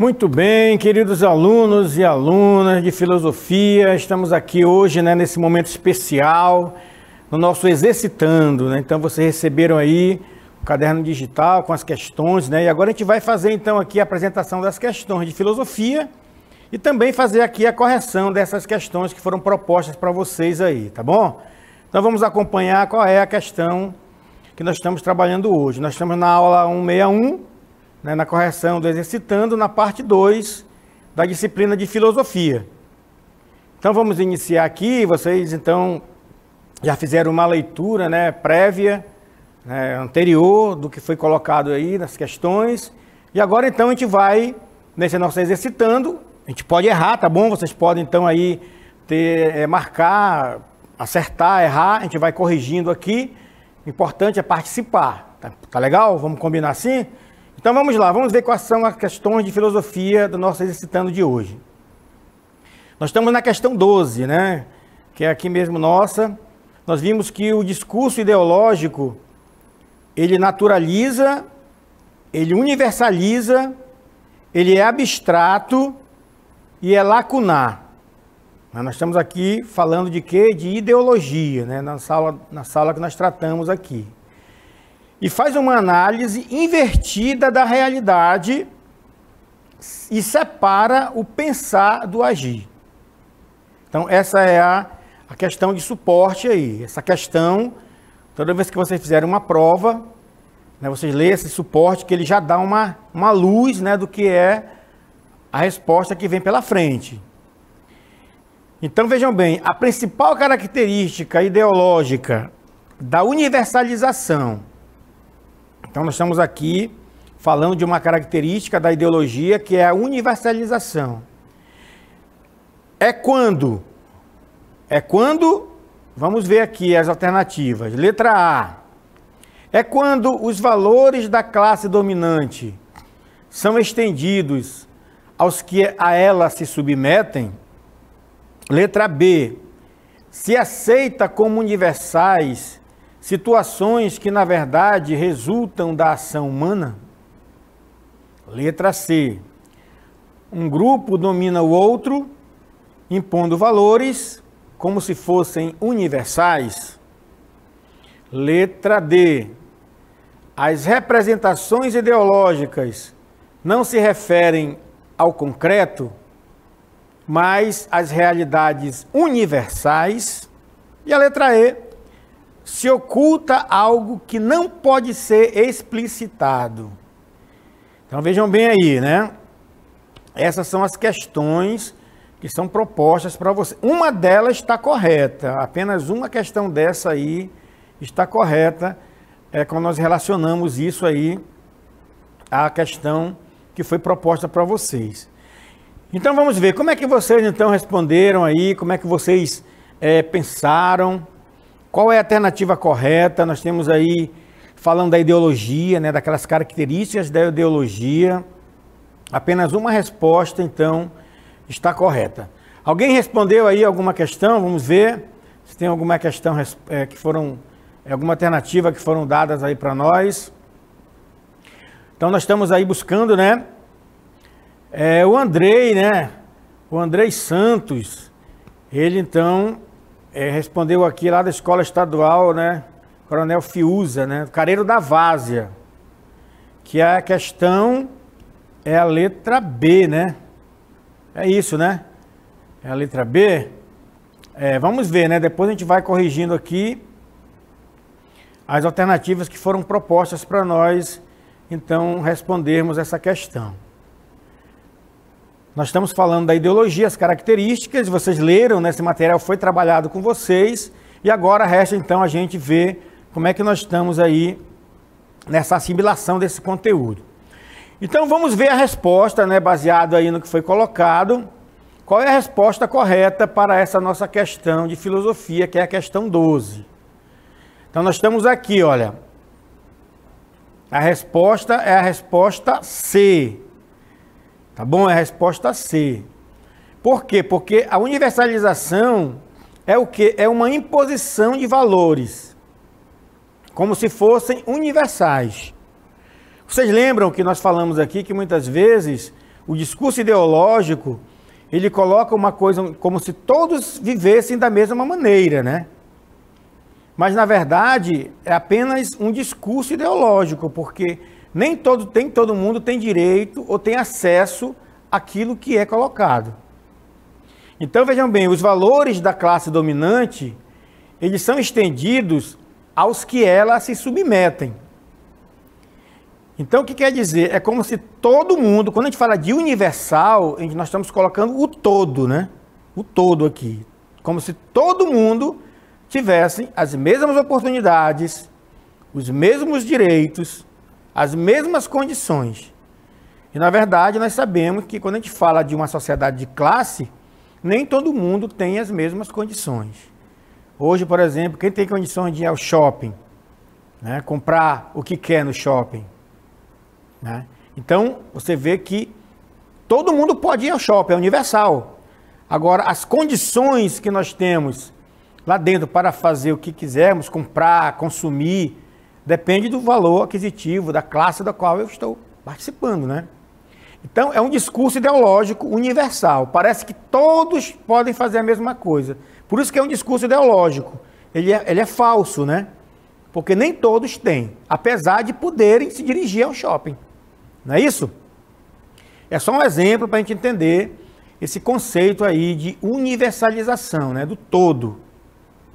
Muito bem, queridos alunos e alunas de filosofia, estamos aqui hoje, nesse momento especial, no nosso Exercitando, Então vocês receberam aí o caderno digital com as questões, E agora a gente vai fazer então aqui a apresentação das questões de filosofia e também fazer aqui a correção dessas questões que foram propostas para vocês aí, tá bom? Então vamos acompanhar qual é a questão que nós estamos trabalhando hoje. Nós estamos na aula 161, na correção do Exercitando, na parte 2 da disciplina de filosofia. Então vamos iniciar aqui. Vocês então já fizeram uma leitura prévia, anterior do que foi colocado aí nas questões. E agora então a gente vai, nesse nosso Exercitando, a gente pode errar, tá bom? Vocês podem então aí marcar, acertar, errar, a gente vai corrigindo aqui. O importante é participar, tá legal? Vamos combinar assim? Então vamos lá, vamos ver quais são as questões de filosofia do nosso Exercitando de hoje. Nós estamos na questão 12, que é aqui mesmo nossa. Nós vimos que o discurso ideológico, ele naturaliza, ele universaliza, ele é abstrato e é lacunar. Nós estamos aqui falando de quê? De ideologia, na sala que nós tratamos aqui. E faz uma análise invertida da realidade e separa o pensar do agir. Então essa é a questão de suporte aí. Essa questão, toda vez que vocês fizerem uma prova, vocês lêem esse suporte que ele já dá uma luz do que é a resposta que vem pela frente. Então vejam bem, a principal característica ideológica da universalização. Então nós estamos aqui falando de uma característica da ideologia que é a universalização. É quando, vamos ver aqui as alternativas. Letra A, é quando os valores da classe dominante são estendidos aos que a ela se submetem. Letra B, se aceita como universais situações que, na verdade, resultam da ação humana. Letra C, um grupo domina o outro, impondo valores como se fossem universais. Letra D, as representações ideológicas não se referem ao concreto, mas às realidades universais. E a letra E, se oculta algo que não pode ser explicitado. Então vejam bem aí, Essas são as questões que são propostas para você. Uma delas está correta, apenas uma questão dessa aí está correta, quando nós relacionamos isso aí à questão que foi proposta para vocês. Então vamos ver, como é que vocês então responderam aí, como é que vocês pensaram, qual é a alternativa correta. Nós temos aí, falando da ideologia, daquelas características da ideologia, apenas uma resposta então está correta. Alguém respondeu aí alguma questão? Vamos ver se tem alguma questão que foram, alguma alternativa que foram dadas aí para nós. Então nós estamos aí buscando, o Andrei, o Andrei Santos, ele então respondeu aqui lá da Escola Estadual, Coronel Fiuza, Careiro da Várzea, que a questão é a letra B, É isso, É a letra B? Vamos ver, Depois a gente vai corrigindo aqui as alternativas que foram propostas para nós, então, respondermos essa questão. Nós estamos falando da ideologia, as características, vocês leram, esse material foi trabalhado com vocês, e agora resta então a gente ver como é que nós estamos aí nessa assimilação desse conteúdo. Então vamos ver a resposta, baseado aí no que foi colocado. Qual é a resposta correta para essa nossa questão de filosofia, que é a questão 12? Então nós estamos aqui, olha, a resposta é a resposta C. Tá bom? É a resposta C. Por quê? Porque a universalização é o quê? É uma imposição de valores, como se fossem universais. Vocês lembram que nós falamos aqui que muitas vezes o discurso ideológico, ele coloca uma coisa como se todos vivessem da mesma maneira, né? Mas, na verdade, é apenas um discurso ideológico, porque nem todo mundo tem direito ou tem acesso àquilo que é colocado. Então, vejam bem, os valores da classe dominante, eles são estendidos aos que ela se submetem. Então, o que quer dizer? É como se todo mundo, quando a gente fala de universal, nós estamos colocando o todo, né? O todo aqui. Como se todo mundo tivesse as mesmas oportunidades, os mesmos direitos, as mesmas condições. E, na verdade, nós sabemos que quando a gente fala de uma sociedade de classe, nem todo mundo tem as mesmas condições. Hoje, por exemplo, quem tem condições de ir ao shopping, né? Comprar o que quer no shopping, né? Então, você vê que todo mundo pode ir ao shopping, é universal. Agora, as condições que nós temos lá dentro para fazer o que quisermos, comprar, consumir, depende do valor aquisitivo, da classe da qual eu estou participando, né? Então, é um discurso ideológico universal. Parece que todos podem fazer a mesma coisa. Por isso que é um discurso ideológico. Ele é falso, né? Porque nem todos têm, apesar de poderem se dirigir ao shopping. Não é isso? É só um exemplo para a gente entender esse conceito aí de universalização, né? Do todo.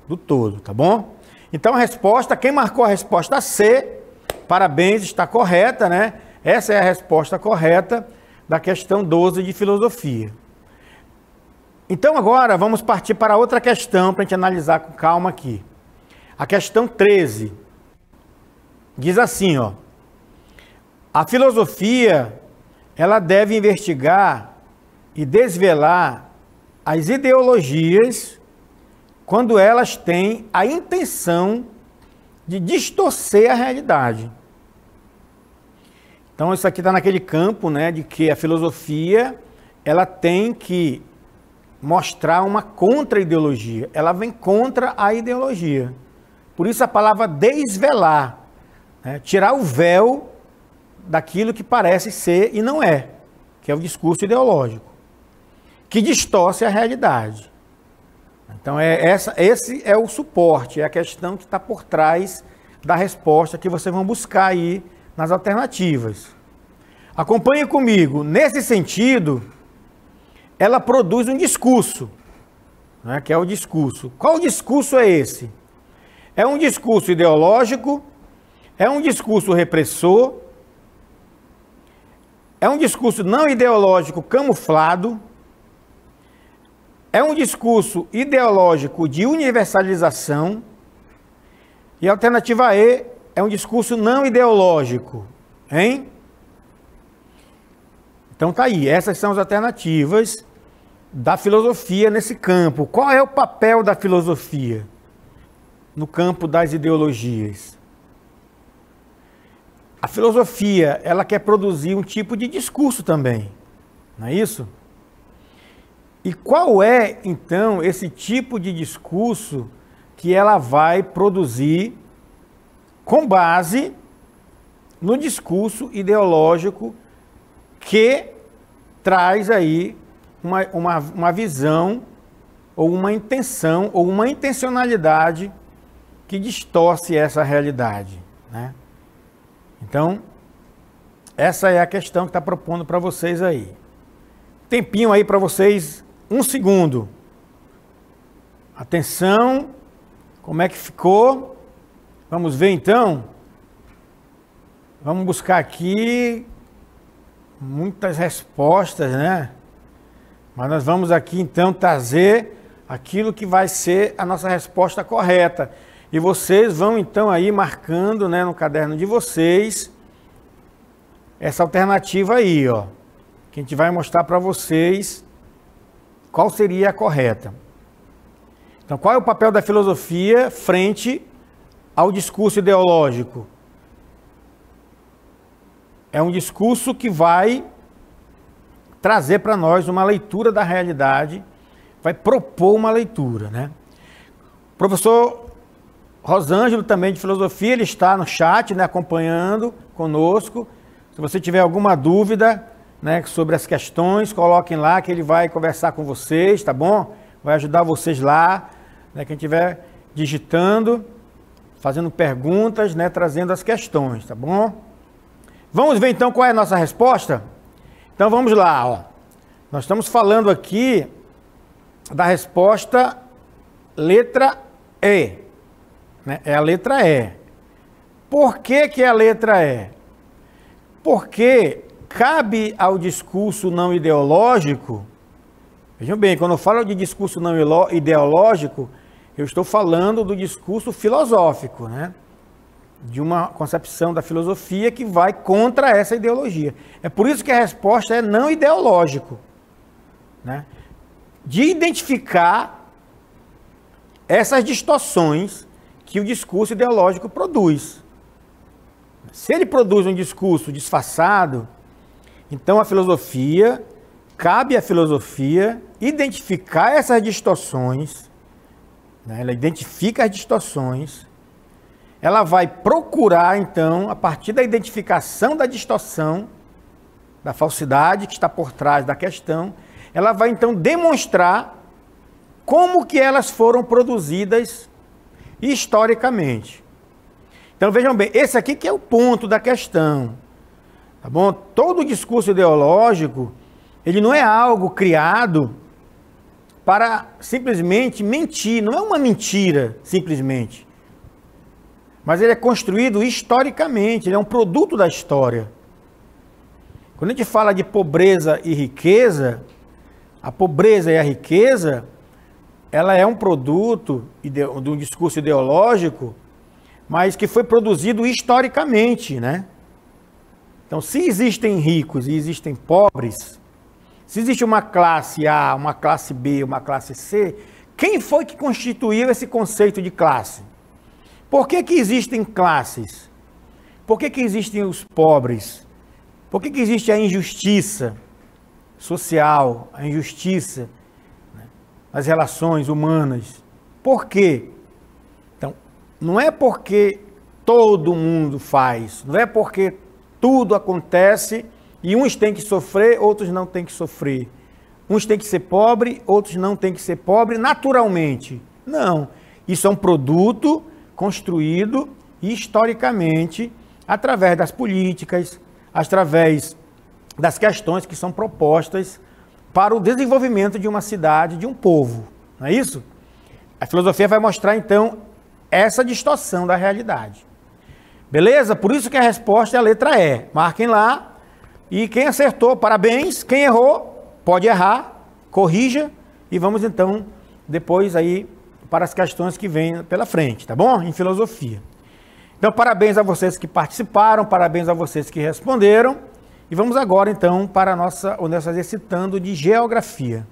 Do todo, tá bom? Então a resposta, quem marcou a resposta C, parabéns, está correta, né? Essa é a resposta correta da questão 12 de filosofia. Então agora vamos partir para outra questão para a gente analisar com calma aqui. A questão 13 diz assim, ó. A filosofia, ela deve investigar e desvelar as ideologias quando elas têm a intenção de distorcer a realidade. Então isso aqui está naquele campo, né, de que a filosofia, ela tem que mostrar uma contra-ideologia. Ela vem contra a ideologia. Por isso a palavra desvelar, né, tirar o véu daquilo que parece ser e não é, que é o discurso ideológico, que distorce a realidade. Então esse é o suporte, é a questão que está por trás da resposta que vocês vão buscar aí nas alternativas. Acompanhe comigo. Nesse sentido, ela produz um discurso, né, que é o discurso. Qual discurso é esse? É um discurso ideológico, é um discurso repressor, é um discurso não ideológico camuflado, é um discurso ideológico de universalização, e a alternativa E é um discurso não ideológico, hein? Então tá aí, essas são as alternativas da filosofia nesse campo. Qual é o papel da filosofia no campo das ideologias? A filosofia, ela quer produzir um tipo de discurso também, não é isso? E qual é, então, esse tipo de discurso que ela vai produzir com base no discurso ideológico que traz aí uma visão, ou uma intenção, ou uma intencionalidade que distorce essa realidade, né? Então, essa é a questão que está propondo para vocês aí. Tempinho aí para vocês, 1 segundo. Atenção, como é que ficou? Vamos ver então? Vamos buscar aqui muitas respostas, né? Mas nós vamos aqui então trazer aquilo que vai ser a nossa resposta correta. E vocês vão então aí marcando, né, no caderno de vocês essa alternativa aí, ó. Que a gente vai mostrar para vocês qual seria a correta. Então, qual é o papel da filosofia frente ao discurso ideológico? É um discurso que vai trazer para nós uma leitura da realidade, vai propor uma leitura, né? O professor Rosângelo, também de filosofia, ele está no chat, né, acompanhando conosco. Se você tiver alguma dúvida, né, sobre as questões, coloquem lá que ele vai conversar com vocês, tá bom? Vai ajudar vocês lá, né, quem estiver digitando, fazendo perguntas, né, trazendo as questões, tá bom? Vamos ver então qual é a nossa resposta? Então vamos lá, ó. Nós estamos falando aqui da resposta letra E, né? É a letra E. Por que que é a letra E? Porque cabe ao discurso não ideológico, vejam bem, quando eu falo de discurso não ideológico, eu estou falando do discurso filosófico, né? De uma concepção da filosofia que vai contra essa ideologia. É por isso que a resposta é não ideológico, né? De identificar essas distorções que o discurso ideológico produz. Se ele produz um discurso disfarçado, então a filosofia, cabe à filosofia identificar essas distorções, né? Ela identifica as distorções, ela vai procurar então, a partir da identificação da distorção, da falsidade que está por trás da questão, ela vai então demonstrar como que elas foram produzidas historicamente. Então vejam bem, esse aqui que é o ponto da questão, tá bom? Todo discurso ideológico, ele não é algo criado para simplesmente mentir, não é uma mentira simplesmente, mas ele é construído historicamente, ele é um produto da história. Quando a gente fala de pobreza e riqueza, a pobreza e a riqueza, ela é um produto de um discurso ideológico, mas que foi produzido historicamente, né? Então, se existem ricos e existem pobres, se existe uma classe A, uma classe B, uma classe C, quem foi que constituiu esse conceito de classe? Por que que existem classes? Por que que existem os pobres? Por que que existe a injustiça social, a injustiça, né, nas relações humanas? Por quê? Então, não é porque todo mundo faz, não é porque tudo acontece e uns têm que sofrer, outros não têm que sofrer. Uns têm que ser pobre, outros não têm que ser pobre naturalmente. Não, isso é um produto construído historicamente através das políticas, através das questões que são propostas para o desenvolvimento de uma cidade, de um povo. Não é isso? A filosofia vai mostrar, então, essa distorção da realidade. Beleza? Por isso que a resposta é a letra E. Marquem lá. E quem acertou, parabéns. Quem errou, pode errar, corrija. E vamos, então, depois aí para as questões que vêm pela frente, tá bom? Em filosofia. Então, parabéns a vocês que participaram, parabéns a vocês que responderam. E vamos agora, então, para o nosso exercitando de geografia.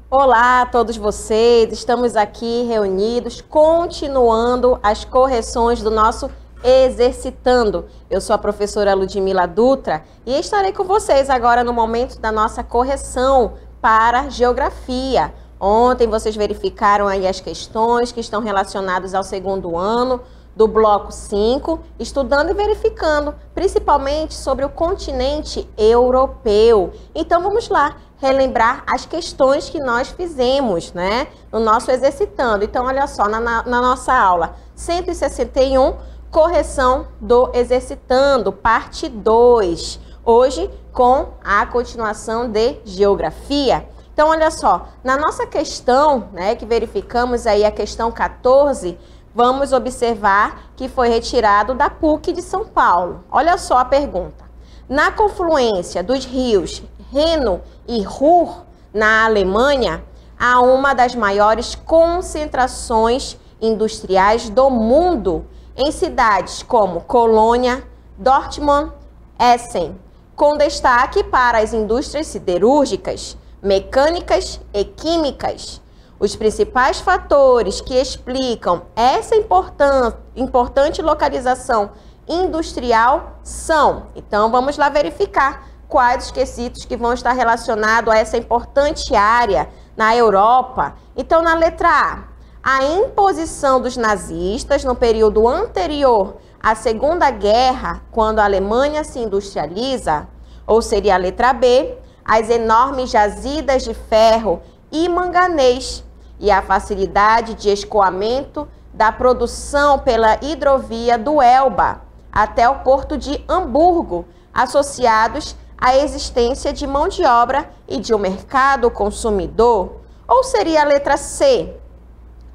Olá a todos vocês, estamos aqui reunidos, continuando as correções do nosso Exercitando. Eu sou a professora Ludmila Dutra e estarei com vocês agora no momento da nossa correção para Geografia. Ontem vocês verificaram aí as questões que estão relacionadas ao segundo ano do bloco 5, estudando e verificando, principalmente sobre o continente europeu. Então vamos lá relembrar as questões que nós fizemos, né, no nosso Exercitando. Então olha só, na nossa aula 161, correção do Exercitando, parte 2, hoje com a continuação de Geografia. Então olha só, na nossa questão, né, que verificamos aí a questão 14, vamos observar que foi retirado da PUC de São Paulo. Olha só a pergunta. Na confluência dos rios Reno e Ruhr, na Alemanha, há uma das maiores concentrações industriais do mundo, em cidades como Colônia, Dortmund, Essen, com destaque para as indústrias siderúrgicas, mecânicas e químicas. Os principais fatores que explicam essa importante localização industrial são... Então, vamos lá verificar quais os quesitos que vão estar relacionados a essa importante área na Europa. Então, na letra A, a imposição dos nazistas no período anterior à Segunda Guerra, quando a Alemanha se industrializa, ou seria a letra B, as enormes jazidas de ferro e manganês e a facilidade de escoamento da produção pela hidrovia do Elba até o porto de Hamburgo, associados à existência de mão de obra e de um mercado consumidor? Ou seria a letra C,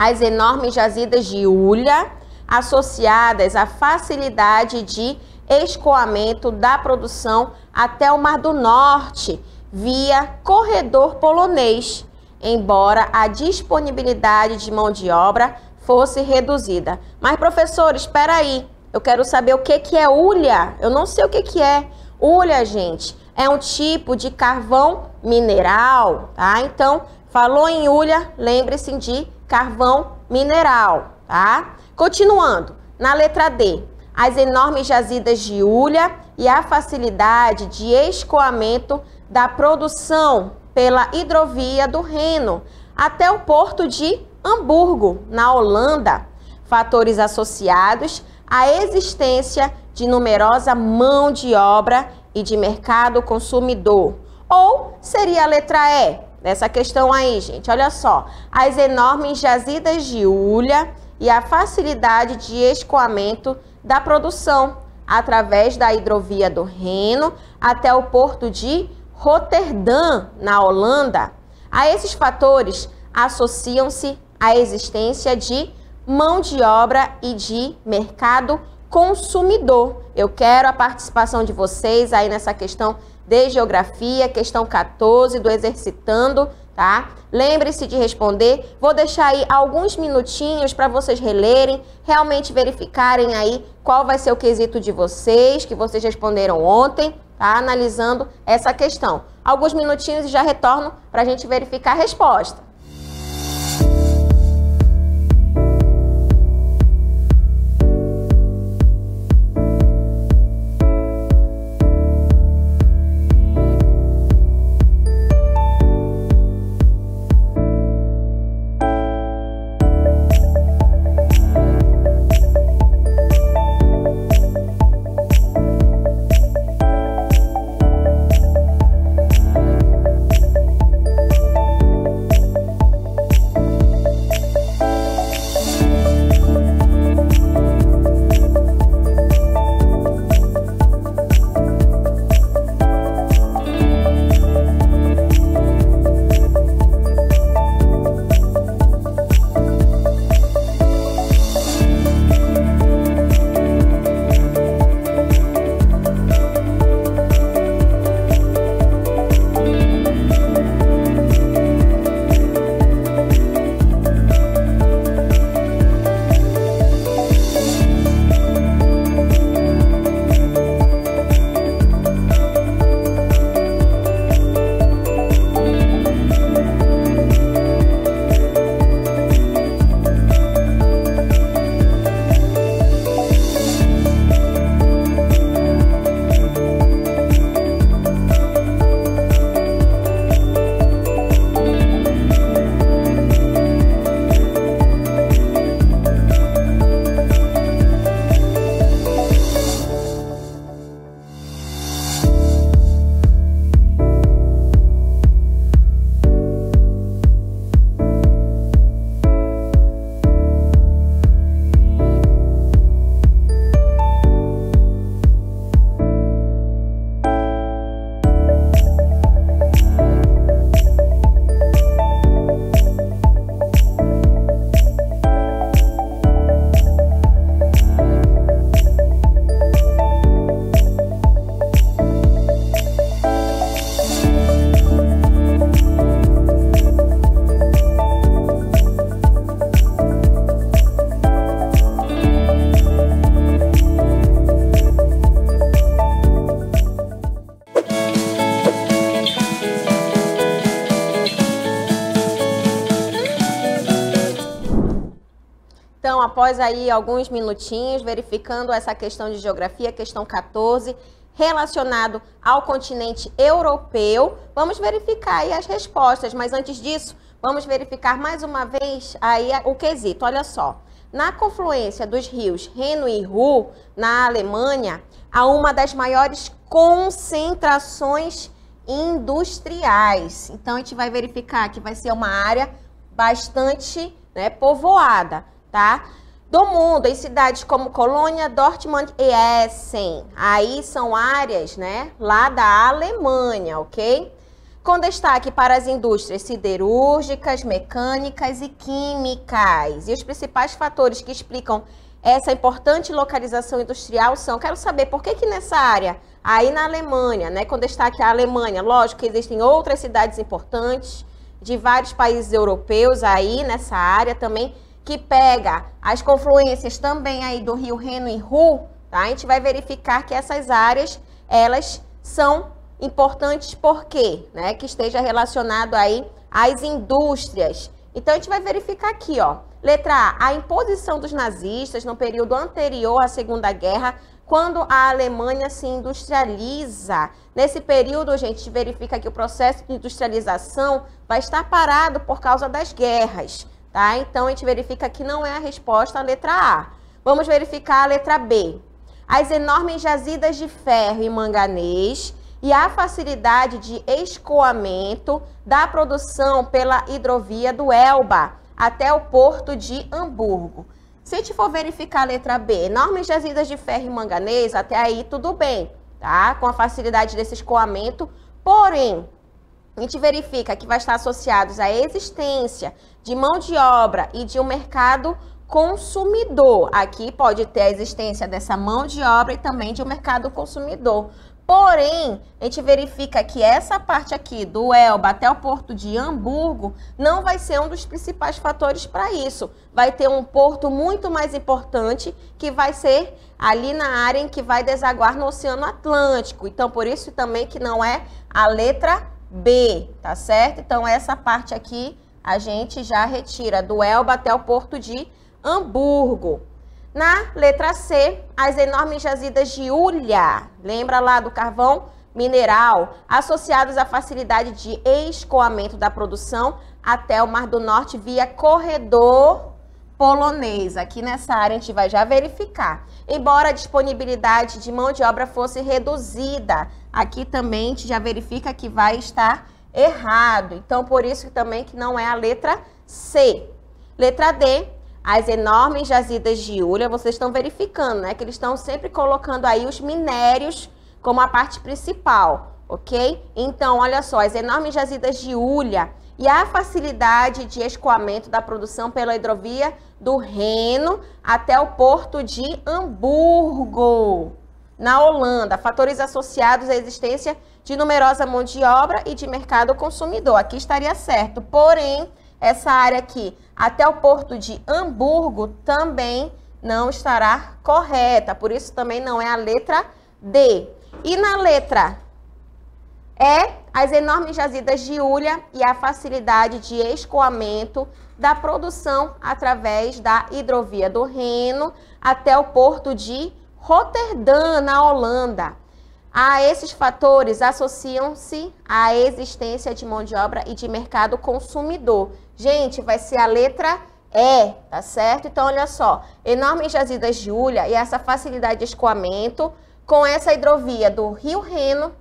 as enormes jazidas de hulha associadas à facilidade de escoamento da produção até o Mar do Norte via corredor polonês, embora a disponibilidade de mão de obra fosse reduzida. Mas, professor, espera aí, eu quero saber o que é hulha. Eu não sei o que é. Hulha, gente, é um tipo de carvão mineral, tá? Então, falou em hulha, lembre-se de carvão mineral, tá? Continuando, na letra D, as enormes jazidas de hulha e a facilidade de escoamento da produção pela hidrovia do Reno até o porto de Hamburgo, na Holanda, fatores associados à existência de numerosa mão de obra e de mercado consumidor. Ou seria a letra E, dessa questão aí, gente, olha só, as enormes jazidas de hulha e a facilidade de escoamento da produção através da hidrovia do Reno até o porto de Roterdã, na Holanda. A esses fatores associam-se a existência de mão de obra e de mercado consumidor. Eu quero a participação de vocês aí nessa questão de geografia, questão 14 do Exercitando, tá? Lembre-se de responder. Vou deixar aí alguns minutinhos para vocês relerem, realmente verificarem aí qual vai ser o quesito de vocês, que vocês responderam ontem, tá? Analisando essa questão. Alguns minutinhos e já retorno para a gente verificar a resposta. Então, após aí alguns minutinhos, verificando essa questão de geografia, questão 14, relacionado ao continente europeu. Vamos verificar aí as respostas, mas antes disso, vamos verificar mais uma vez aí o quesito. Olha só, na confluência dos rios Reno e Ruhr, na Alemanha, há uma das maiores concentrações industriais. Então, a gente vai verificar que vai ser uma área bastante, né, povoada, tá? Do mundo, em cidades como Colônia, Dortmund e Essen. Aí são áreas, né, lá da Alemanha, ok? Com destaque para as indústrias siderúrgicas, mecânicas e químicas. E os principais fatores que explicam essa importante localização industrial são, quero saber por que nessa área, aí na Alemanha, né, com destaque a Alemanha, lógico que existem outras cidades importantes de vários países europeus aí nessa área também, que pega as confluências também aí do rio Reno e Ruhr, tá? A gente vai verificar que essas áreas, elas são importantes por quê? Né? Que esteja relacionado aí às indústrias. Então, a gente vai verificar aqui, ó. Letra A, a imposição dos nazistas no período anterior à Segunda Guerra, quando a Alemanha se industrializa. Nesse período, a gente verifica que o processo de industrialização vai estar parado por causa das guerras, tá? Então, a gente verifica que não é a resposta à letra A. Vamos verificar a letra B. As enormes jazidas de ferro e manganês e a facilidade de escoamento da produção pela hidrovia do Elba até o porto de Hamburgo. Se a gente for verificar a letra B, enormes jazidas de ferro e manganês, até aí tudo bem, tá? Com a facilidade desse escoamento, porém, a gente verifica que vai estar associados à existência de mão de obra e de um mercado consumidor. Aqui pode ter a existência dessa mão de obra e também de um mercado consumidor. Porém, a gente verifica que essa parte aqui do Elba até o porto de Hamburgo não vai ser um dos principais fatores para isso. Vai ter um porto muito mais importante que vai ser ali na área em que vai desaguar no Oceano Atlântico. Então, por isso também que não é a letra B, tá certo? Então, essa parte aqui a gente já retira do Elba até o porto de Hamburgo. Na letra C, as enormes jazidas de hulha, lembra lá do carvão mineral, associados à facilidade de escoamento da produção até o Mar do Norte via corredor polonês. Aqui nessa área a gente vai já verificar. Embora a disponibilidade de mão de obra fosse reduzida, aqui também a gente já verifica que vai estar errado. Então, por isso também que não é a letra C. Letra D. As enormes jazidas de hulha, vocês estão verificando, né? Que eles estão sempre colocando aí os minérios como a parte principal, ok? Então, olha só, as enormes jazidas de hulha e a facilidade de escoamento da produção pela hidrovia do Reno até o porto de Hamburgo, na Holanda. Fatores associados à existência de numerosa mão de obra e de mercado consumidor. Aqui estaria certo, porém, essa área aqui, até o porto de Hamburgo, também não estará correta. Por isso, também não é a letra D. E na letra E, as enormes jazidas de hulha e a facilidade de escoamento da produção através da hidrovia do Reno até o porto de Roterdã, na Holanda. A esses fatores associam-se à existência de mão de obra e de mercado consumidor. Gente, vai ser a letra E, tá certo? Então, olha só, enormes jazidas de hulha e essa facilidade de escoamento com essa hidrovia do Rio Reno.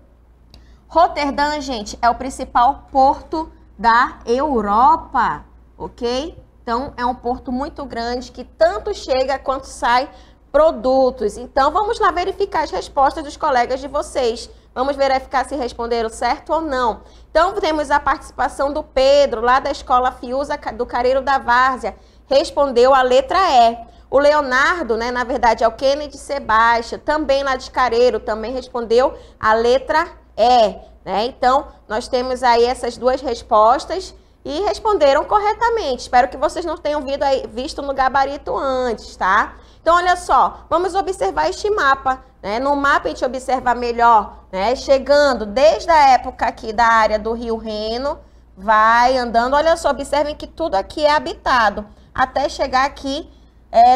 Roterdã, gente, é o principal porto da Europa, ok? Então, é um porto muito grande que tanto chega quanto sai produtos. Então, vamos lá verificar as respostas dos colegas de vocês. Vamos verificar se responderam certo ou não. Então, temos a participação do Pedro, lá da Escola Fiuza do Careiro da Várzea. Respondeu a letra E. O Leonardo, né, na verdade, é o Kennedy Sebastião, também lá de Careiro, também respondeu a letra E. Né? Então, nós temos aí essas duas respostas e responderam corretamente. Espero que vocês não tenham visto no gabarito antes, tá? Então, olha só, vamos observar este mapa, né? No mapa a gente observa melhor, né? Chegando desde a época aqui da área do Rio Reno, vai andando, olha só, observem que tudo aqui é habitado, até chegar aqui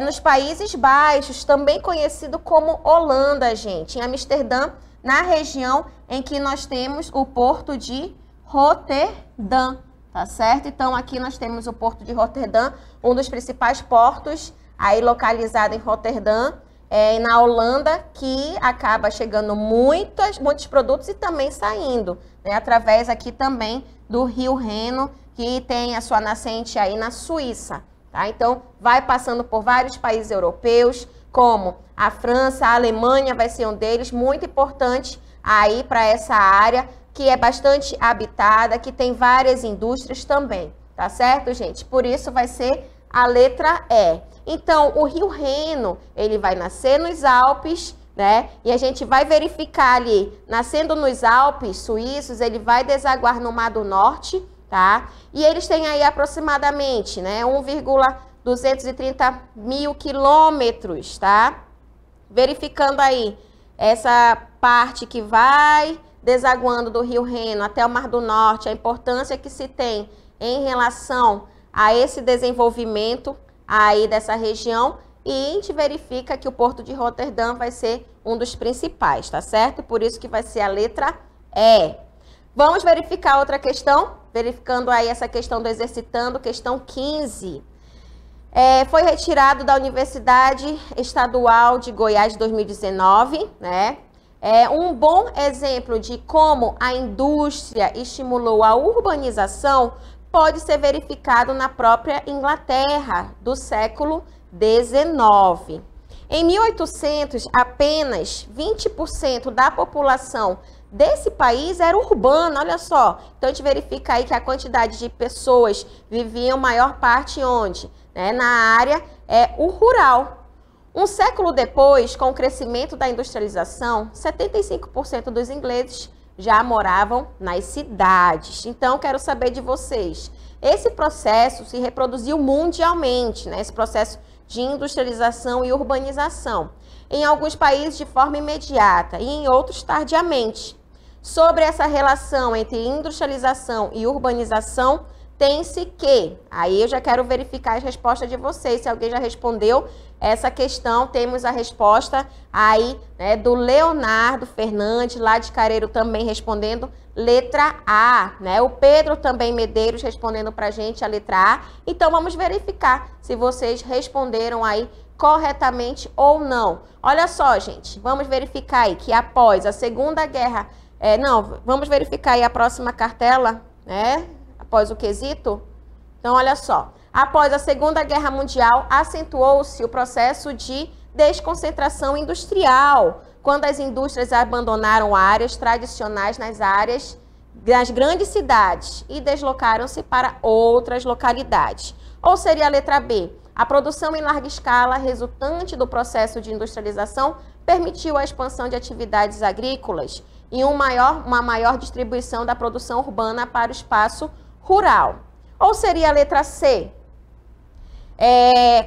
nos Países Baixos, também conhecido como Holanda, gente. Em Amsterdã na região em que nós temos o porto de Roterdã, tá certo? Então, aqui nós temos o porto de Roterdã, um dos principais portos aí localizado em Roterdã, na Holanda, que acaba chegando muitos produtos e também saindo, né, através aqui também do Rio Reno, que tem a sua nascente aí na Suíça, tá? Então, vai passando por vários países europeus, como a França, a Alemanha vai ser um deles, muito importante aí para essa área, que é bastante habitada, que tem várias indústrias também, tá certo, gente? Por isso vai ser a letra E. Então, o Rio Reno, ele vai nascer nos Alpes, né? E a gente vai verificar ali, nascendo nos Alpes suíços, ele vai desaguar no Mar do Norte, tá? E eles têm aí aproximadamente, né, 1,230 mil quilômetros, tá? Verificando aí essa parte que vai desaguando do Rio Reno até o Mar do Norte, a importância que se tem em relação a esse desenvolvimento aí dessa região, e a gente verifica que o Porto de Roterdã vai ser um dos principais, tá certo? Por isso que vai ser a letra E. Vamos verificar outra questão, verificando aí essa questão do exercitando, questão 15. Foi retirado da Universidade Estadual de Goiás de 2019, né? Um bom exemplo de como a indústria estimulou a urbanização pode ser verificado na própria Inglaterra do século XIX. Em 1800, apenas 20% da população desse país era urbana, olha só. Então, a gente verifica aí que a quantidade de pessoas viviam maior parte onde? Na área o rural. Um século depois, com o crescimento da industrialização, 75% dos ingleses já moravam nas cidades. Então, quero saber de vocês. Esse processo se reproduziu mundialmente, né? Esse processo de industrialização e urbanização. Em alguns países de forma imediata e em outros tardiamente. Sobre essa relação entre industrialização e urbanização, tem-se que, aí eu já quero verificar as respostas de vocês, se alguém já respondeu essa questão, temos a resposta aí, né, do Leonardo Fernandes, lá de Careiro, também respondendo letra A, né? O Pedro também Medeiros respondendo pra gente a letra A. Então, vamos verificar se vocês responderam aí corretamente ou não. Olha só, gente, vamos verificar aí que após a Segunda Guerra... vamos verificar aí a próxima cartela, né? Após o quesito. Então, olha só. Após a Segunda Guerra Mundial, acentuou-se o processo de desconcentração industrial, quando as indústrias abandonaram áreas tradicionais nas grandes cidades e deslocaram-se para outras localidades. Ou seria a letra B. A produção em larga escala resultante do processo de industrialização permitiu a expansão de atividades agrícolas e uma maior distribuição da produção urbana para o espaço rural. Ou seria a letra C?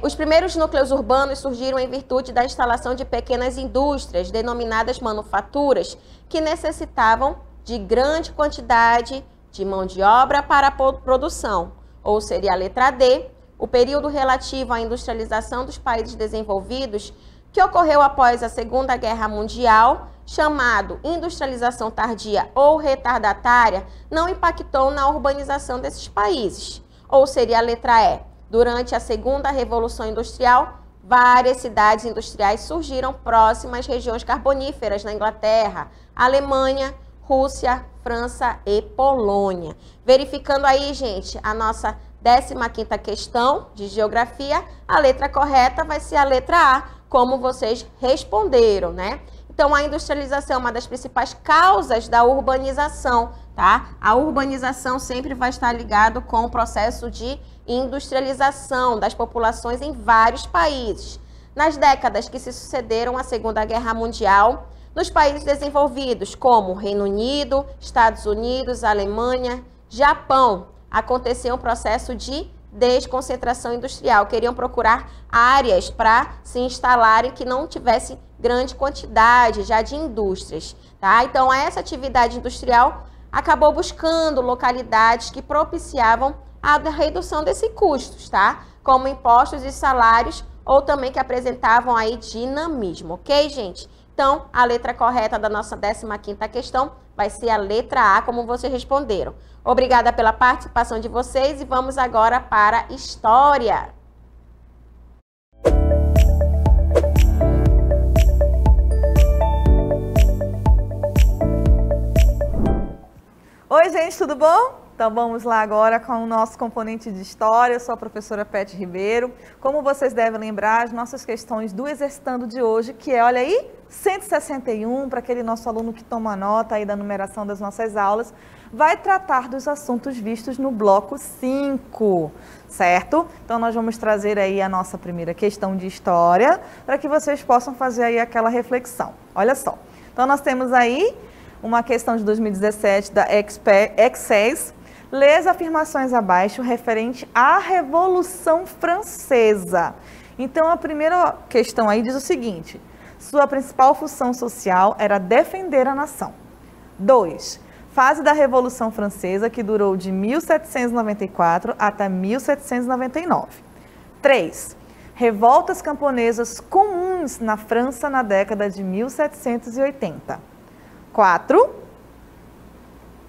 Os primeiros núcleos urbanos surgiram em virtude da instalação de pequenas indústrias, denominadas manufaturas, que necessitavam de grande quantidade de mão de obra para a produção. Ou seria a letra D, o período relativo à industrialização dos países desenvolvidos, que ocorreu após a Segunda Guerra Mundial, chamado industrialização tardia ou retardatária, não impactou na urbanização desses países. Ou seria a letra E. Durante a Segunda Revolução Industrial, várias cidades industriais surgiram próximas às regiões carboníferas na Inglaterra, Alemanha, Rússia, França e Polônia. Verificando aí, gente, a nossa 15ª questão de geografia, a letra correta vai ser a letra A, como vocês responderam, né? Então, a industrialização é uma das principais causas da urbanização, tá? A urbanização sempre vai estar ligado com o processo de industrialização das populações em vários países. Nas décadas que se sucederam à Segunda Guerra Mundial, nos países desenvolvidos como Reino Unido, Estados Unidos, Alemanha, Japão, aconteceu um processo de desconcentração industrial. Queriam procurar áreas para se instalarem que não tivessem grande quantidade já de indústrias, tá? Então, essa atividade industrial acabou buscando localidades que propiciavam a redução desses custos, tá? Como impostos e salários, ou também que apresentavam aí dinamismo, ok, gente? Então, a letra correta da nossa 15ª questão vai ser a letra A, como vocês responderam. Obrigada pela participação de vocês e vamos agora para a história. Oi, gente, tudo bom? Então vamos lá agora com o nosso componente de história. Eu sou a professora Pet Ribeiro. Como vocês devem lembrar, as nossas questões do Exercitando de hoje, que é, olha aí, 161, para aquele nosso aluno que toma nota aí da numeração das nossas aulas, vai tratar dos assuntos vistos no bloco 5, certo? Então nós vamos trazer aí a nossa primeira questão de história, para que vocês possam fazer aí aquela reflexão. Olha só, então nós temos aí uma questão de 2017 da Exces. Lê as afirmações abaixo referente à Revolução Francesa. Então, a primeira questão aí diz o seguinte: sua principal função social era defender a nação. 2. Fase da Revolução Francesa, que durou de 1794 até 1799. 3. Revoltas camponesas comuns na França na década de 1780. 4.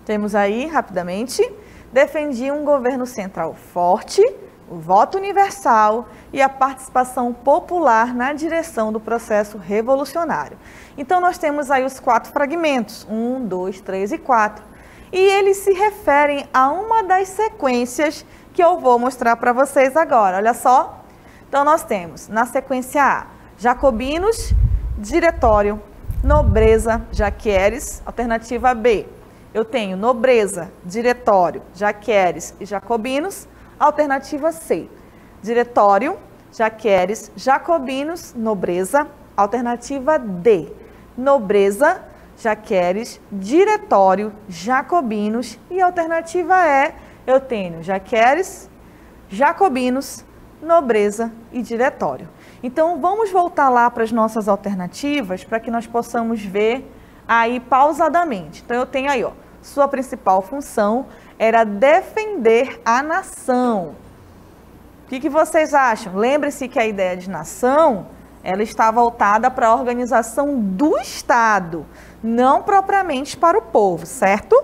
Temos aí, rapidamente, defendia um governo central forte, o voto universal e a participação popular na direção do processo revolucionário. Então, nós temos aí os 4 fragmentos, 1, 2, 3 e 4. E eles se referem a uma das sequências que eu vou mostrar para vocês agora. Olha só. Então, nós temos, na sequência A, jacobinos, diretório, nobreza, jaqueires, alternativa B. Eu tenho nobreza, diretório, jaqueires e jacobinos. Alternativa C. Diretório, jaqueires, jacobinos, nobreza. Alternativa D. Nobreza, jaqueires, diretório, jacobinos. E alternativa E. Eu tenho jaqueires, jacobinos, nobreza e diretório. Então, vamos voltar lá para as nossas alternativas para que nós possamos ver aí pausadamente. Então, eu tenho aí, ó, sua principal função era defender a nação. O que vocês acham? Lembre-se que a ideia de nação, ela está voltada para a organização do Estado, não propriamente para o povo, certo?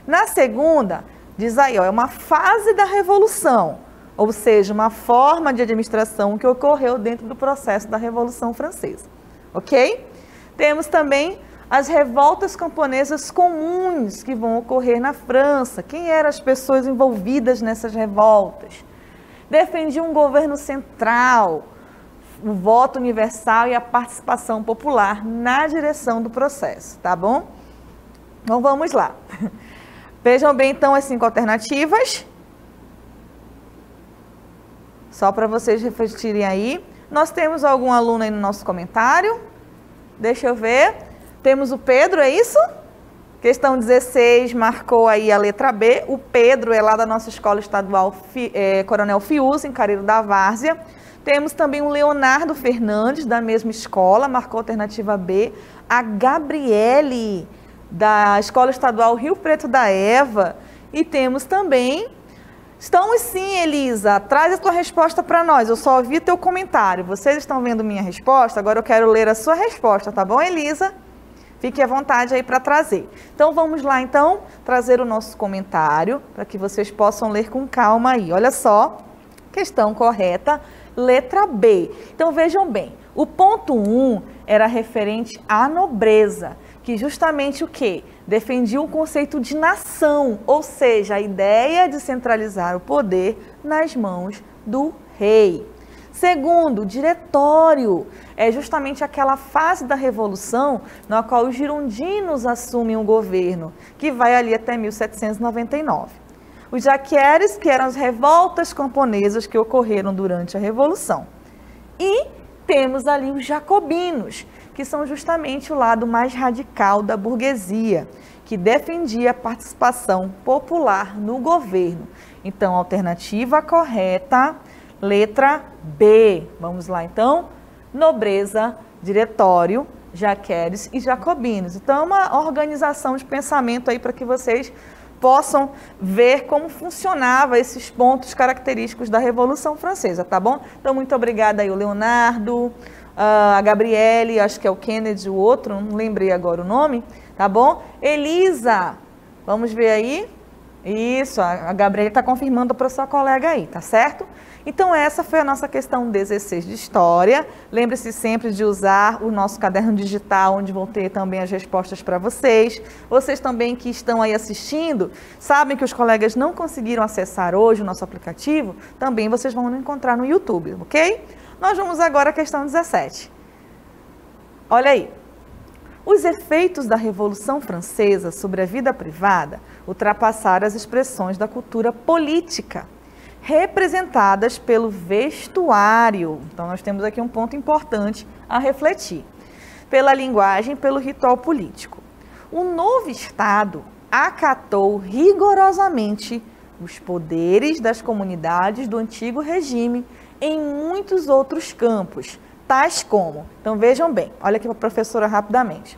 Na segunda, diz aí, ó, é uma fase da Revolução, ou seja, uma forma de administração que ocorreu dentro do processo da Revolução Francesa, ok? Temos também as revoltas camponesas comuns que vão ocorrer na França. Quem eram as pessoas envolvidas nessas revoltas? Defendia um governo central, o voto universal e a participação popular na direção do processo, tá bom? Então vamos lá. Vejam bem então as 5 alternativas. Só para vocês refletirem aí. Nós temos algum aluno aí no nosso comentário? Deixa eu ver. Temos o Pedro, é isso? Questão 16, marcou aí a letra B. O Pedro é lá da nossa escola estadual Coronel Fiuza, em Careiro da Várzea. Temos também o Leonardo Fernandes, da mesma escola, marcou a alternativa B. A Gabriele, da escola estadual Rio Preto da Eva. E temos também... Estamos sim, Elisa. Traz a tua resposta para nós. Eu só ouvi teu comentário. Vocês estão vendo minha resposta? Agora eu quero ler a sua resposta, tá bom, Elisa? Fique à vontade aí para trazer. Então, vamos lá, então, trazer o nosso comentário para que vocês possam ler com calma aí. Olha só, questão correta, letra B. Então, vejam bem, o ponto 1 era referente à nobreza, que justamente o quê? Defendia o conceito de nação, ou seja, a ideia de centralizar o poder nas mãos do rei. Segundo, diretório, é justamente aquela fase da Revolução na qual os girondinos assumem o governo, que vai ali até 1799. Os jaqueires, que eram as revoltas camponesas que ocorreram durante a Revolução. E temos ali os jacobinos, que são justamente o lado mais radical da burguesia, que defendia a participação popular no governo. Então, a alternativa correta, letra B. Vamos lá, então. Nobreza, diretório, jaqueires e jacobinos. Então, é uma organização de pensamento aí para que vocês possam ver como funcionava esses pontos característicos da Revolução Francesa, tá bom? Então, muito obrigada aí, o Leonardo, a Gabriele, acho que é o Kennedy, o outro, não lembrei agora o nome, tá bom? Elisa, vamos ver aí. Isso, a Gabriele está confirmando para sua colega aí, tá certo? Então essa foi a nossa questão 16 de História. Lembre-se sempre de usar o nosso caderno digital, onde vão ter também as respostas para vocês. Vocês também que estão aí assistindo, sabem que os colegas não conseguiram acessar hoje o nosso aplicativo, também vocês vão encontrar no YouTube, ok? Nós vamos agora à questão 17. Olha aí. Os efeitos da Revolução Francesa sobre a vida privada ultrapassaram as expressões da cultura política, representadas pelo vestuário. Então, nós temos aqui um ponto importante a refletir. Pela linguagem, pelo ritual político. O novo Estado acatou rigorosamente os poderes das comunidades do antigo regime em muitos outros campos, tais como... Então, vejam bem, olha aqui para a professora rapidamente.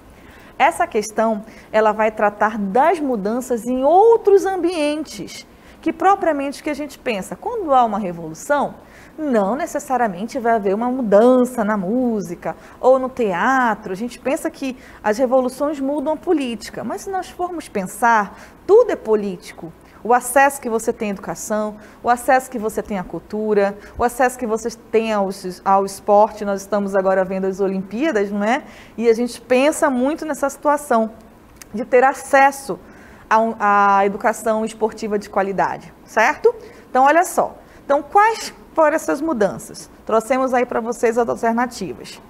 Essa questão, ela vai tratar das mudanças em outros ambientes, que propriamente que a gente pensa, quando há uma revolução, não necessariamente vai haver uma mudança na música ou no teatro. A gente pensa que as revoluções mudam a política, mas se nós formos pensar, tudo é político. O acesso que você tem à educação, o acesso que você tem à cultura, o acesso que você tem ao esporte. Nós estamos agora vendo as Olimpíadas, não é? E a gente pensa muito nessa situação de ter acesso à educação esportiva de qualidade, certo? Então, olha só. Então, quais foram essas mudanças? Trouxemos aí para vocês as alternativas.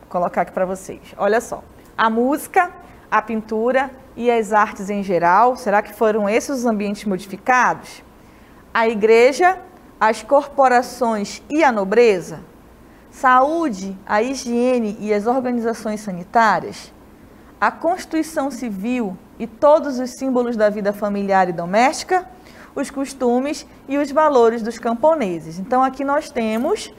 Vou colocar aqui para vocês. Olha só. A música, a pintura e as artes em geral, será que foram esses os ambientes modificados? A igreja, as corporações e a nobreza? Saúde, a higiene e as organizações sanitárias? A Constituição Civil e todos os símbolos da vida familiar e doméstica? Os costumes e os valores dos camponeses? Então, aqui nós temos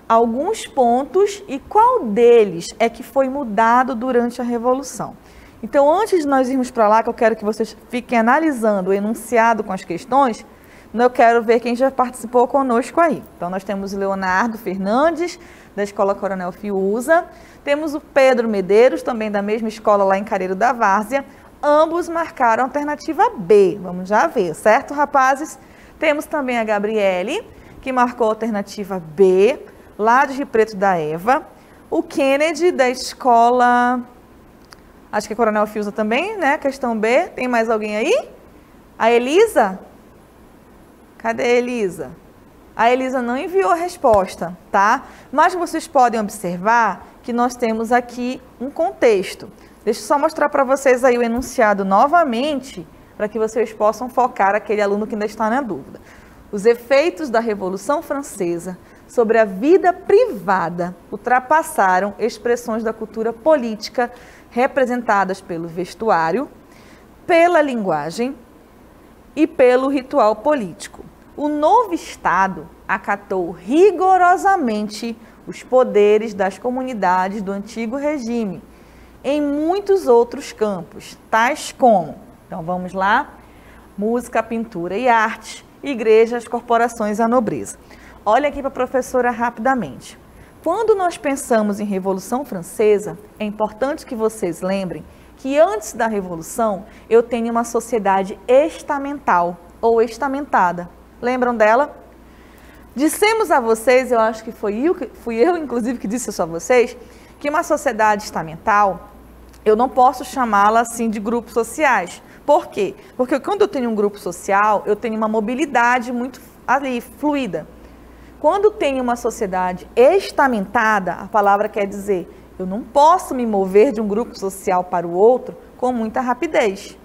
alguns pontos e qual deles é que foi mudado durante a Revolução? Então, antes de nós irmos para lá, que eu quero que vocês fiquem analisando o enunciado com as questões, eu quero ver quem já participou conosco aí. Então, nós temos o Leonardo Fernandes, da Escola Coronel Fiuza, temos o Pedro Medeiros, também da mesma escola lá em Careiro da Várzea, ambos marcaram a alternativa B, vamos já ver, certo, rapazes? Temos também a Gabriele, que marcou a alternativa B, lá de Rio Preto da Eva, o Kennedy, da escola... Acho que é Coronel Fiuza também, né? Questão B. Tem mais alguém aí? A Elisa? Cadê a Elisa? A Elisa não enviou a resposta, tá? Mas vocês podem observar que nós temos aqui um contexto. Deixa eu só mostrar para vocês aí o enunciado novamente, para que vocês possam focar aquele aluno que ainda está na dúvida. Os efeitos da Revolução Francesa sobre a vida privada ultrapassaram expressões da cultura política representadas pelo vestuário, pela linguagem e pelo ritual político. O novo Estado acatou rigorosamente os poderes das comunidades do antigo regime em muitos outros campos, tais como, então vamos lá, música, pintura e arte, igrejas, corporações e a nobreza. Olha aqui para a professora rapidamente. Quando nós pensamos em Revolução Francesa, é importante que vocês lembrem que antes da Revolução eu tenho uma sociedade estamental ou estamentada. Lembram dela? Dissemos a vocês, eu acho que fui eu inclusive que disse isso a vocês, que uma sociedade estamental, eu não posso chamá-la assim de grupos sociais. Por quê? Porque quando eu tenho um grupo social, eu tenho uma mobilidade muito ali, fluida. Quando tem uma sociedade estamentada, a palavra quer dizer, eu não posso me mover de um grupo social para o outro com muita rapidez.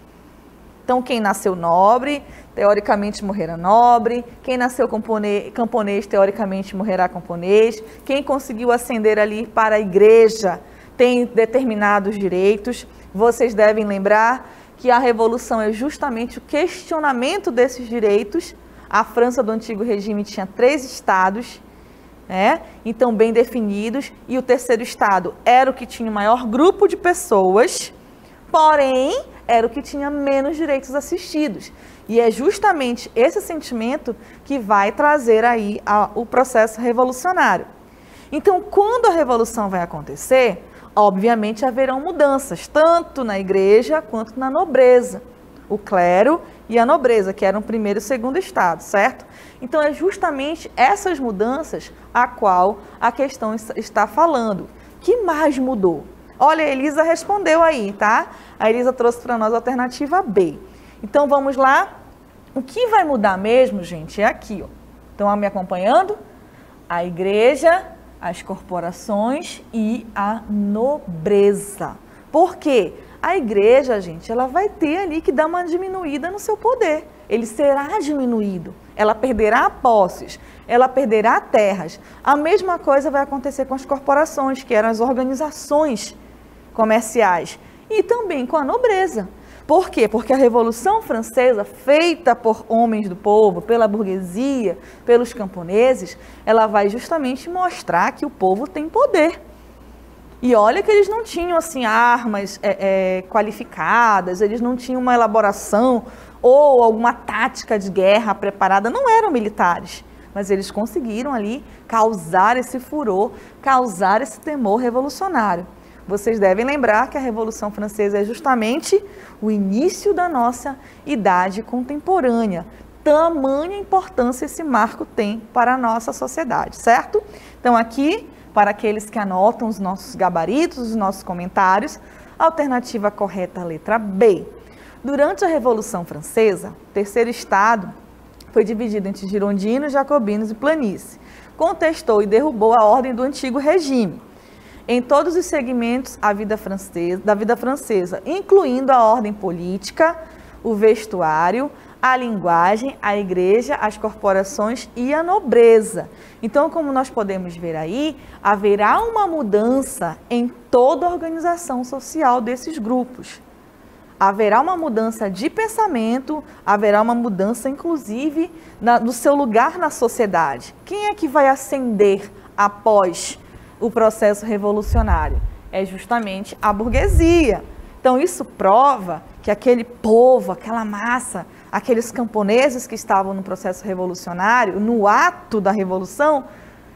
Então, quem nasceu nobre, teoricamente morrerá nobre. Quem nasceu camponês, teoricamente morrerá camponês. Quem conseguiu ascender ali para a igreja tem determinados direitos. Vocês devem lembrar que a Revolução é justamente o questionamento desses direitos. A França do antigo regime tinha 3 estados, né? Então bem definidos, e o terceiro estado era o que tinha o maior grupo de pessoas, porém era o que tinha menos direitos assistidos. E é justamente esse sentimento que vai trazer aí o processo revolucionário. Então, quando a revolução vai acontecer, obviamente haverão mudanças, tanto na igreja quanto na nobreza. O clero e a nobreza, que eram o primeiro e o segundo estado, certo? Então, é justamente essas mudanças a qual a questão está falando. Que mais mudou? Olha, a Elisa respondeu aí, tá? A Elisa trouxe para nós a alternativa B. Então, vamos lá. O que vai mudar mesmo, gente, é aqui, ó. Estão me acompanhando? A igreja, as corporações e a nobreza. Por quê? A igreja, gente, ela vai ter ali que dar uma diminuída no seu poder. Ele será diminuído. Ela perderá posses, ela perderá terras. A mesma coisa vai acontecer com as corporações, que eram as organizações comerciais, e também com a nobreza. Por quê? Porque a Revolução Francesa, feita por homens do povo, pela burguesia, pelos camponeses, ela vai justamente mostrar que o povo tem poder. E olha que eles não tinham assim armas qualificadas, eles não tinham uma elaboração ou alguma tática de guerra preparada, não eram militares, mas eles conseguiram ali causar esse furor, causar esse temor revolucionário. Vocês devem lembrar que a Revolução Francesa é justamente o início da nossa idade contemporânea. Tamanha importância esse marco tem para a nossa sociedade, certo? Então aqui, para aqueles que anotam os nossos gabaritos, os nossos comentários, a alternativa correta, a letra B. Durante a Revolução Francesa, o terceiro estado foi dividido entre girondinos, jacobinos e planície. Contestou e derrubou a ordem do antigo regime em todos os segmentos da vida francesa, incluindo a ordem política, o vestuário, a linguagem, a igreja, as corporações e a nobreza. Então, como nós podemos ver aí, haverá uma mudança em toda a organização social desses grupos. Haverá uma mudança de pensamento, haverá uma mudança, inclusive, no seu lugar na sociedade. Quem é que vai ascender após o processo revolucionário? É justamente a burguesia. Então, isso prova que aquele povo, aquela massa, aqueles camponeses que estavam no processo revolucionário, no ato da revolução,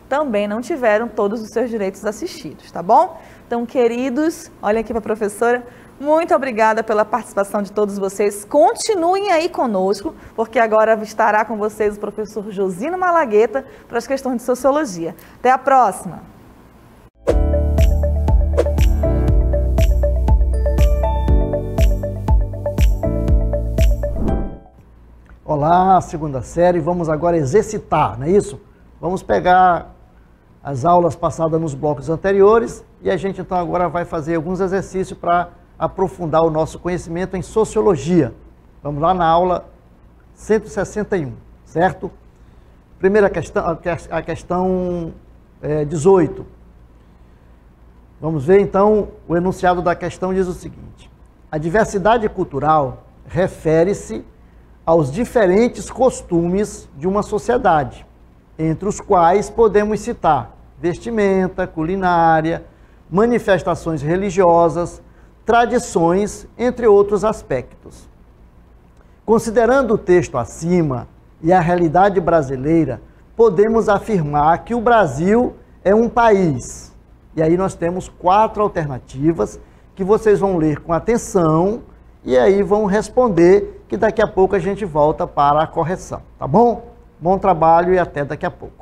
também não tiveram todos os seus direitos assistidos, tá bom? Então, queridos, olha aqui para a professora, muito obrigada pela participação de todos vocês. Continuem aí conosco, porque agora estará com vocês o professor Josino Malagueta para as questões de sociologia. Até a próxima! Olá, segunda série, vamos agora exercitar, não é isso? Vamos pegar as aulas passadas nos blocos anteriores e a gente então agora vai fazer alguns exercícios para aprofundar o nosso conhecimento em sociologia. Vamos lá na aula 161, certo? Primeira questão, a questão 18. Vamos ver então, o enunciado da questão diz o seguinte: a diversidade cultural refere-se aos diferentes costumes de uma sociedade, entre os quais podemos citar vestimenta, culinária, manifestações religiosas, tradições, entre outros aspectos. Considerando o texto acima e a realidade brasileira, podemos afirmar que o Brasil é um país. E aí nós temos 4 alternativas que vocês vão ler com atenção e aí vão responder, que daqui a pouco a gente volta para a correção, tá bom? Bom trabalho e até daqui a pouco.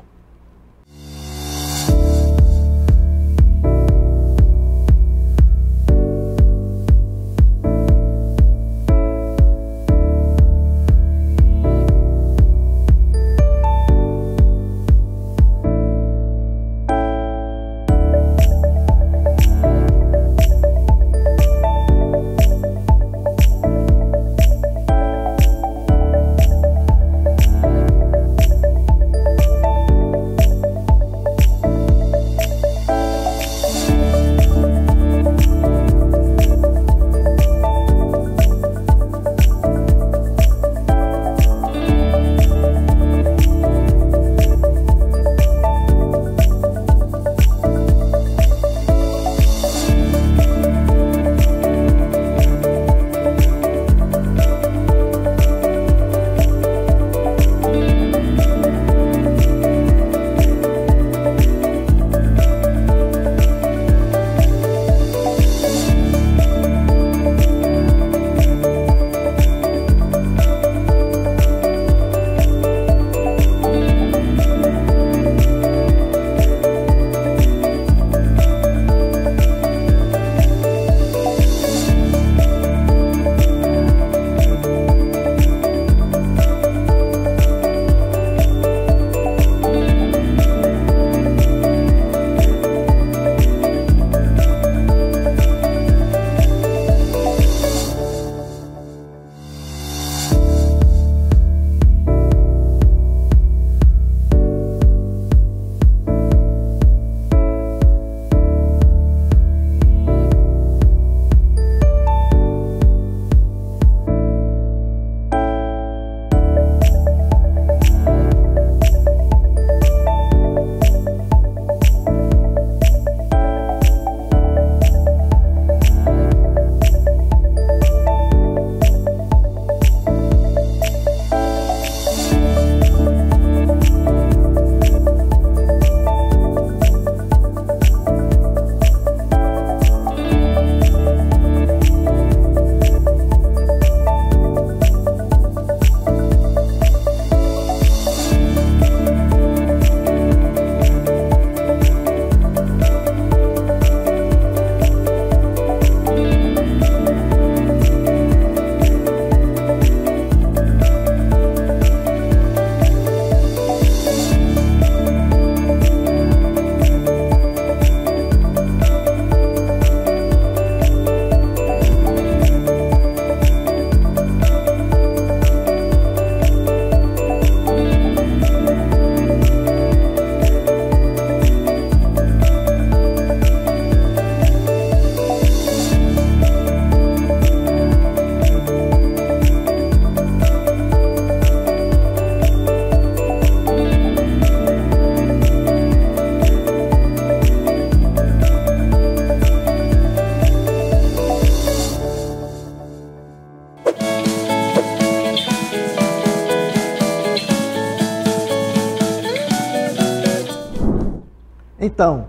Então,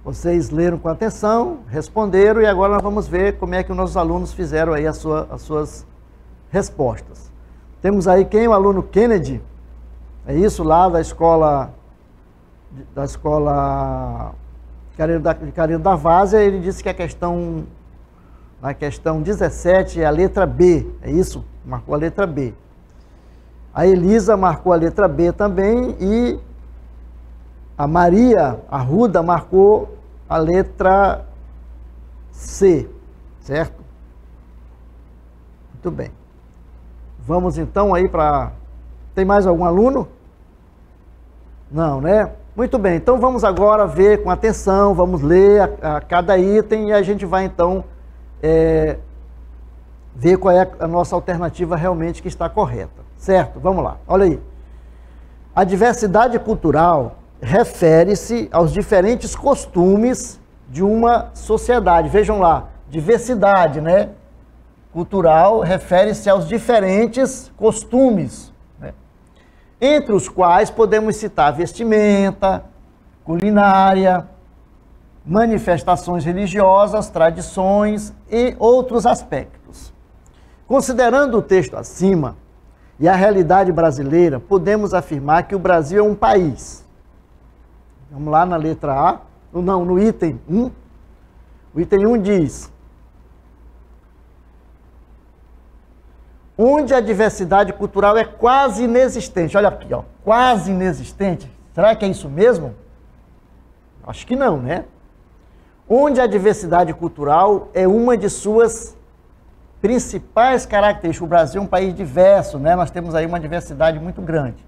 vocês leram com atenção, responderam e agora nós vamos ver como é que os nossos alunos fizeram aí as suas respostas. Temos aí quem? O aluno Kennedy, é isso, lá da escola Careiro da Várzea. Ele disse que na questão 17 é a letra B, é isso? Marcou a letra B. A Elisa marcou a letra B também e a Maria Arruda marcou a letra C, certo? Muito bem. Vamos então aí para... Tem mais algum aluno? Não, né? Muito bem, então vamos agora ver com atenção, vamos ler a cada item e a gente vai então ver qual é a nossa alternativa realmente que está correta, certo? Vamos lá, olha aí. A diversidade cultural refere-se aos diferentes costumes de uma sociedade. Vejam lá, diversidade, né? Cultural refere-se aos diferentes costumes, né? Entre os quais podemos citar vestimenta, culinária, manifestações religiosas, tradições e outros aspectos. Considerando o texto acima e a realidade brasileira, podemos afirmar que o Brasil é um país. Vamos lá na letra A, não, no item 1. O item 1 diz: onde a diversidade cultural é quase inexistente. Olha aqui, ó, quase inexistente. Será que é isso mesmo? Acho que não, né? Onde a diversidade cultural é uma de suas principais características. O Brasil é um país diverso, né? Nós temos aí uma diversidade muito grande.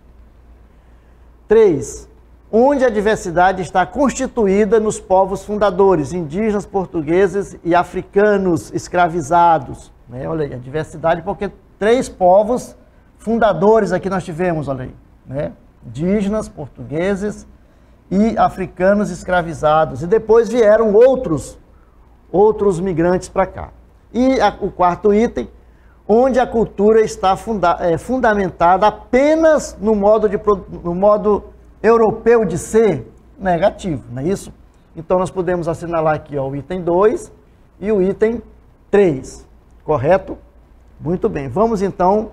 3. Onde a diversidade está constituída nos povos fundadores, indígenas, portugueses e africanos escravizados. Né? Olha aí, a diversidade, porque 3 povos fundadores aqui nós tivemos, olha aí, né? Indígenas, portugueses e africanos escravizados. E depois vieram outros migrantes para cá. E o quarto item, onde a cultura está fundamentada apenas no modo europeu de ser, negativo, não é isso? Então nós podemos assinalar aqui, ó, o item 2 e o item 3, correto? Muito bem, vamos então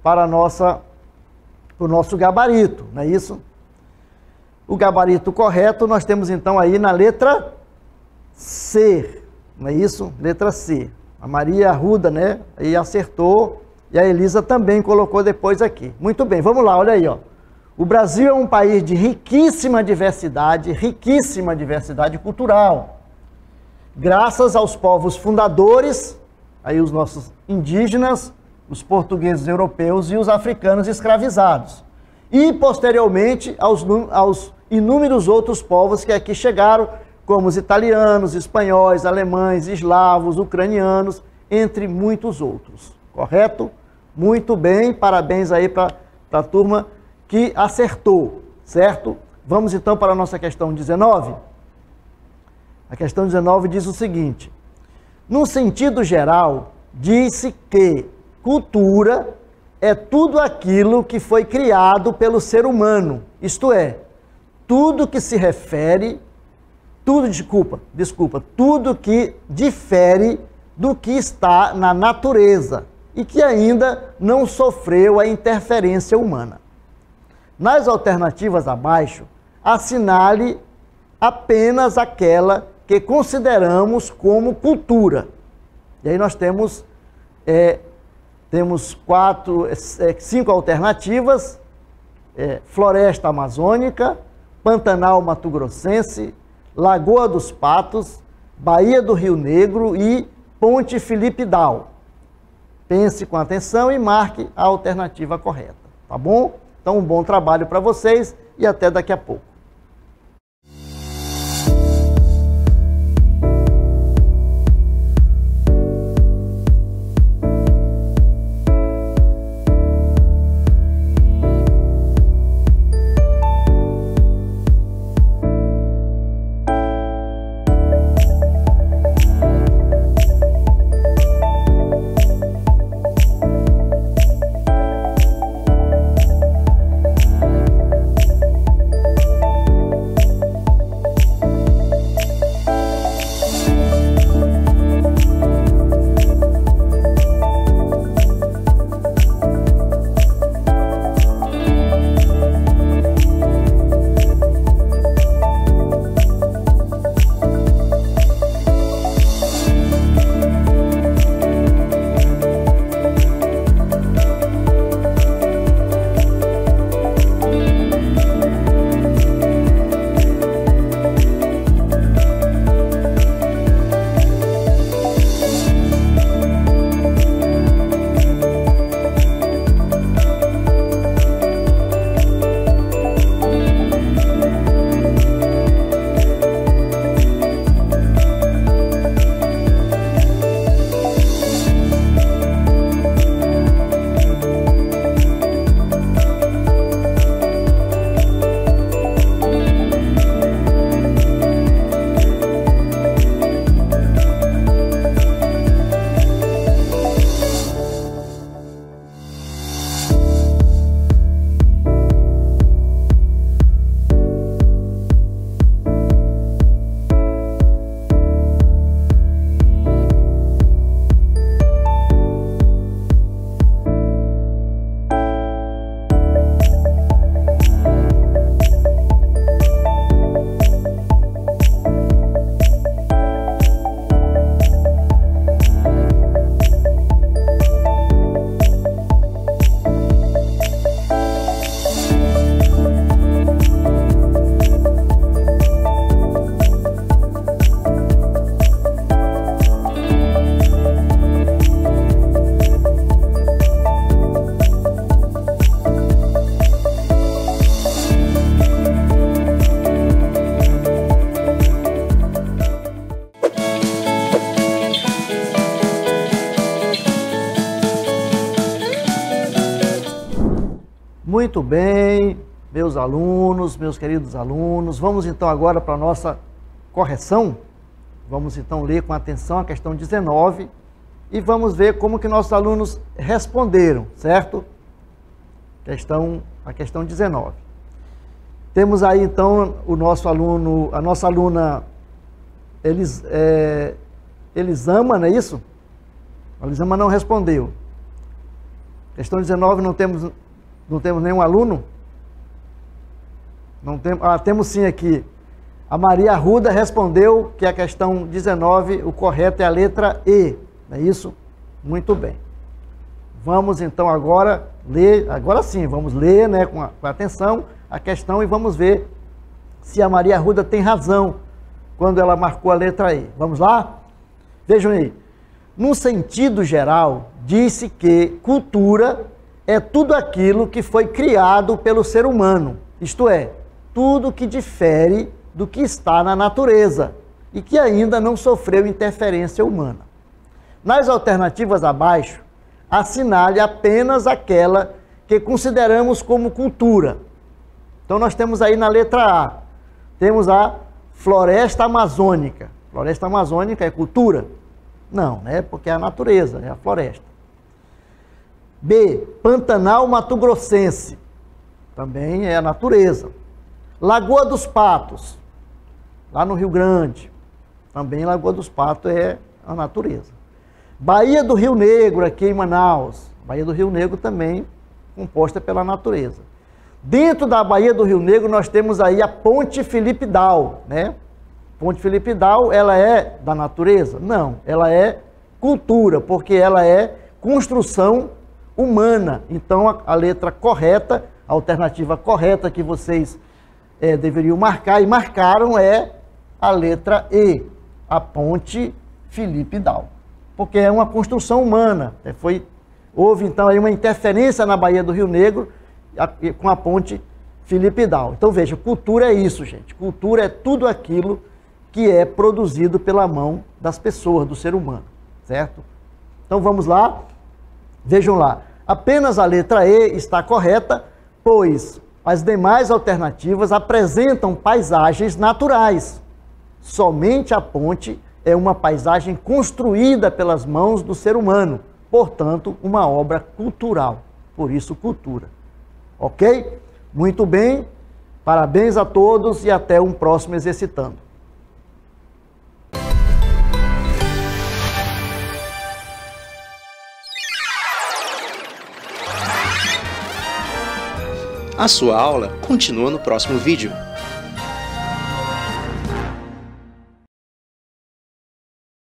para o nosso gabarito, não é isso? O gabarito correto nós temos então aí na letra C, não é isso? Letra C. A Maria Arruda, né? Aí acertou e a Elisa também colocou depois aqui. Muito bem, vamos lá, olha aí, ó. O Brasil é um país de riquíssima diversidade cultural. Graças aos povos fundadores, aí os nossos indígenas, os portugueses europeus e os africanos escravizados. E, posteriormente, aos inúmeros outros povos que aqui chegaram, como os italianos, espanhóis, alemães, eslavos, ucranianos, entre muitos outros. Correto? Muito bem, parabéns aí para a turma que acertou, certo? Vamos então para a nossa questão 19. A questão 19 diz o seguinte: no sentido geral, diz-se que cultura é tudo aquilo que foi criado pelo ser humano, isto é, tudo que se refere, tudo que difere do que está na natureza e que ainda não sofreu a interferência humana. Nas alternativas abaixo, assinale apenas aquela que consideramos como cultura. E aí nós temos 5 alternativas: Floresta Amazônica, Pantanal Mato-Grossense, Lagoa dos Patos, Baía do Rio Negro e Ponte Felipe Dal. Pense com atenção e marque a alternativa correta, tá bom? Então, um bom trabalho para vocês e até daqui a pouco. Muito bem, meus alunos, meus queridos alunos. Vamos então agora para a nossa correção. Vamos então ler com atenção a questão 19 e vamos ver como que nossos alunos responderam, certo? A questão 19. Temos aí então o nosso aluno, a nossa aluna Elisama, não é isso? A Elisama não respondeu. Questão 19, não temos nenhum aluno? Não tem, temos sim aqui. A Maria Arruda respondeu que a questão 19, o correto é a letra E, não é isso? Muito bem. Vamos então agora ler, agora sim, vamos ler, né, com atenção a questão e vamos ver se a Maria Arruda tem razão quando ela marcou a letra E. Vamos lá? Vejam aí. No sentido geral, disse que cultura é tudo aquilo que foi criado pelo ser humano, isto é, tudo que difere do que está na natureza e que ainda não sofreu interferência humana. Nas alternativas abaixo, assinale apenas aquela que consideramos como cultura. Então nós temos aí na letra A, temos a floresta amazônica. Floresta amazônica é cultura? Não, né? Porque é a natureza, é a floresta. B, Pantanal Mato-Grossense. Também é a natureza. Lagoa dos Patos, lá no Rio Grande. Também Lagoa dos Patos é a natureza. Baía do Rio Negro, aqui em Manaus. Baía do Rio Negro também composta pela natureza. Dentro da Baía do Rio Negro nós temos aí a Ponte Felipe Dal, né? Ponte Felipe Dal, ela é da natureza? Não, ela é cultura, porque ela é construção humana. Então a letra correta, a alternativa correta que vocês deveriam marcar e marcaram é a letra E, a Ponte Felipe Dal, porque é uma construção humana. Houve então aí uma interferência na Baía do Rio Negro com a Ponte Felipe Dal. Então veja, cultura é isso, gente. Cultura é tudo aquilo que é produzido pela mão das pessoas, do ser humano, certo? Então vamos lá, vejam lá. Apenas a letra E está correta, pois as demais alternativas apresentam paisagens naturais. Somente a ponte é uma paisagem construída pelas mãos do ser humano, portanto, uma obra cultural, por isso cultura. Ok? Muito bem, parabéns a todos e até um próximo Exercitando. A sua aula continua no próximo vídeo.